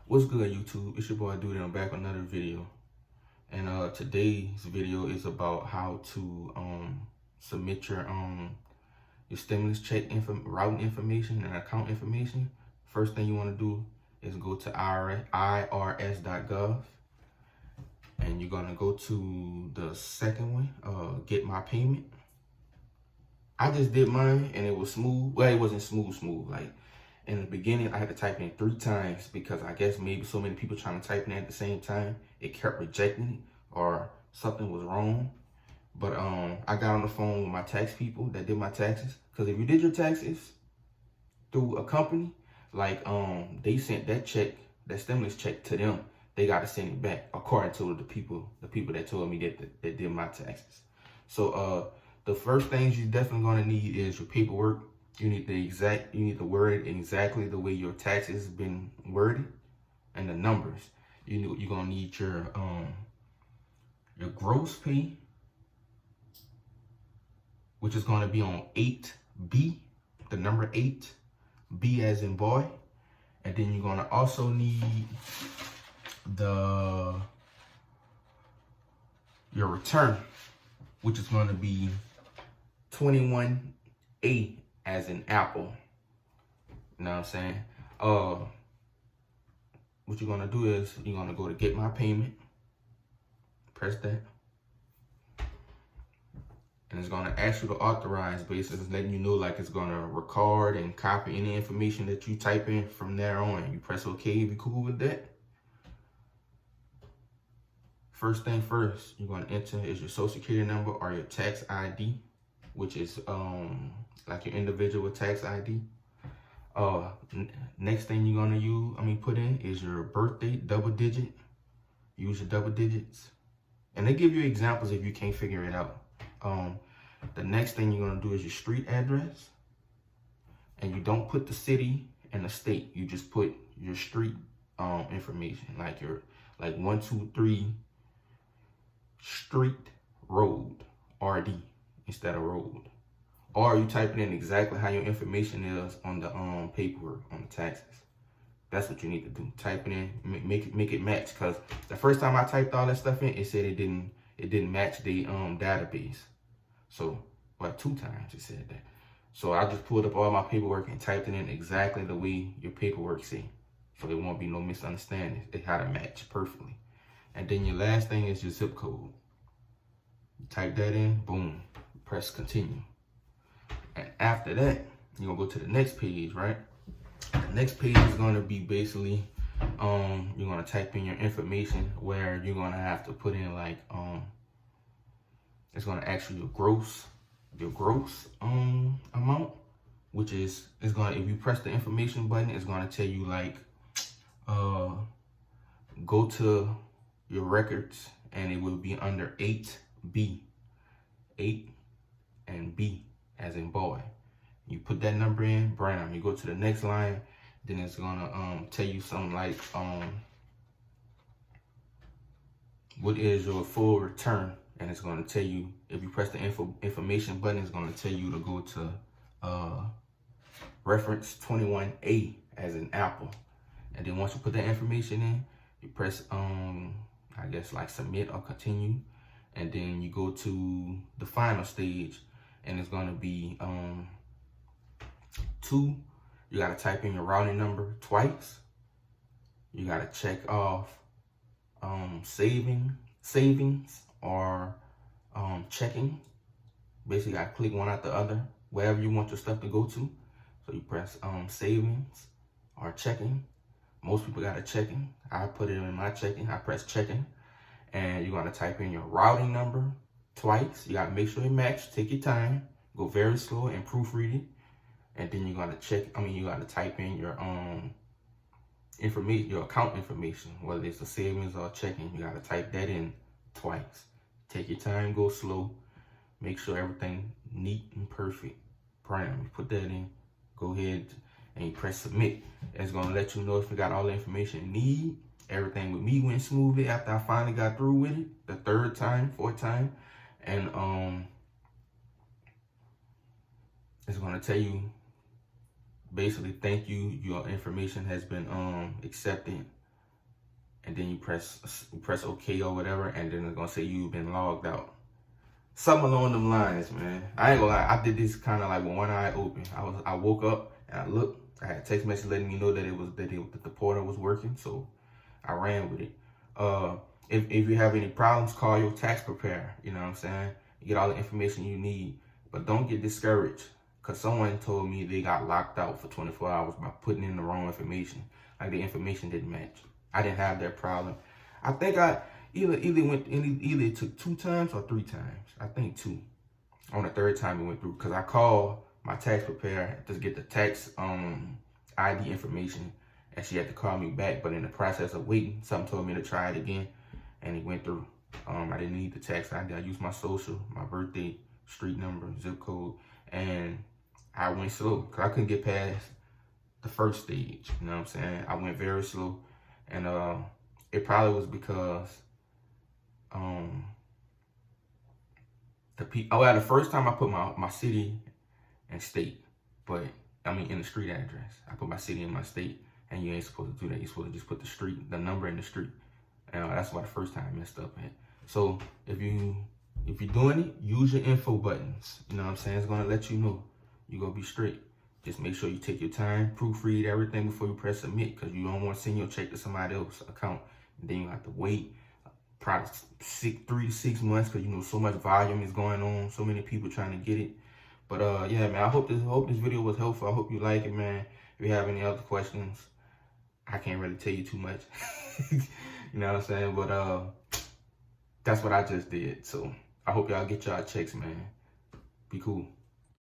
What's good, YouTube? It's your boy Dude, and I'm back with another video. And today's video is about how to submit your stimulus check routing information and account information. First thing you want to do is go to IRS.gov, and you're gonna go to the second one, get my payment. I just did mine and it was smooth. Well, it wasn't smooth. Like in the beginning, I had to type in 3 times because I guess maybe so many people trying to type in at the same time, it kept rejecting it or something was wrong. But I got on the phone with my tax people that did my taxes. Because if you did your taxes through a company, like they sent that check, that stimulus check to them, they got to send it back according to the people that told me that did my taxes. So the first things you're definitely gonna need is your paperwork. You need to word it exactly the way your taxes have been worded, and the numbers. You're gonna need your gross pay, which is gonna be on 8B, the number 8, B as in boy, and then you're gonna also need your return, which is gonna be 21A as in apple. You know what I'm saying? What you're gonna do is you're gonna go to get my payment, press that, and it's gonna ask you to authorize, basically it's letting you know like it's gonna record and copy any information that you type in from there on. You press OK if you're cool with that. First thing first, you're gonna enter is your social security number or your tax ID, which is like your individual tax ID. Next thing you're gonna put in is your birthday, double digit. Use your double digits, and they give you examples if you can't figure it out. The next thing you're gonna do is your street address, and you don't put the city and the state. You just put your street information, like 123 Street Road, RD instead of road. Or you type it in exactly how your information is on the paperwork, on the taxes. That's what you need to do. Type it in, make it match. Because the first time I typed all that stuff in, it said it didn't match the database. So, well, 2 times it said that. So I just pulled up all my paperwork and typed it in exactly the way your paperwork said. So there won't be no misunderstandings. It had to match perfectly. And then your last thing is your zip code. You type that in, boom, press continue. And after that, you're gonna go to the next page, right? The next page is gonna be basically, you're gonna type in your information where you're gonna have to put in like, it's gonna ask you your gross amount, which is, if you press the information button, it's gonna tell you like, go to your records and it will be under 8B, 8 and B as in boy. You put that number in, brown. You go to the next line, then it's gonna tell you something like what is your full return, and it's gonna tell you, if you press the information button, it's gonna tell you to go to reference 21A as in apple. And then once you put that information in, you press I guess like submit or continue, and then you go to the final stage, and it's gonna be 2. You gotta type in your routing number twice. You gotta check off savings or checking. Basically, you gotta click one after the other, wherever you want your stuff to go to. So you press savings or checking. Most people got a checking. I put it in my checking. I press checking, and you're gonna type in your routing number twice. You gotta make sure it matches. Take your time. Go very slow and proofread it. And then you're gonna you gotta type in your information, your account information, whether it's a savings or checking. You gotta type that in twice. Take your time. Go slow. Make sure everything neat and perfect. Prime. You put that in. Go ahead and you press submit. It's gonna let you know if you got all the information you need. Everything with me went smoothly after I finally got through with it, the 3rd time, 4th time. And it's gonna tell you basically, thank you, your information has been accepted. and then you press OK or whatever, and then it's gonna say you've been logged out. Something along them lines, man. I ain't gonna lie, I did this kind of like with one eye open. I woke up and I looked. I had a text message letting me know that that the portal was working, so I ran with it. If you have any problems, call your tax preparer. You know what I'm saying? You get all the information you need, but don't get discouraged, because someone told me they got locked out for 24 hours by putting in the wrong information. Like the information didn't match. I didn't have that problem. I think I either it took 2 times or 3 times. I think 2. On the 3rd time it went through, because I called my tax preparer to get the tax ID information, and she had to call me back. But in the process of waiting, something told me to try it again, and it went through. I didn't need the tax ID. I used my social, my birthday, street number, zip code, and I went slow because I couldn't get past the first stage. You know what I'm saying? I went very slow, and it probably was because the first time I put my city and state, but I mean in the street address. I put my city and my state, and you ain't supposed to do that. You're supposed to just put the street, the number in the street. And that's why the first time I messed up at. So if you're doing it, use your info buttons. You know what I'm saying? It's gonna let you know. You're gonna be straight. Just make sure you take your time, proofread everything before you press submit, because you don't want to send your check to somebody else's account, and then you have to wait probably 3 to 6 months, because you know so much volume is going on, so many people trying to get it. But yeah, man, I hope this video was helpful. I hope you like it, man. If you have any other questions, I can't really tell you too much. You know what I'm saying? But that's what I just did. So I hope y'all get y'all checks, man. Be cool.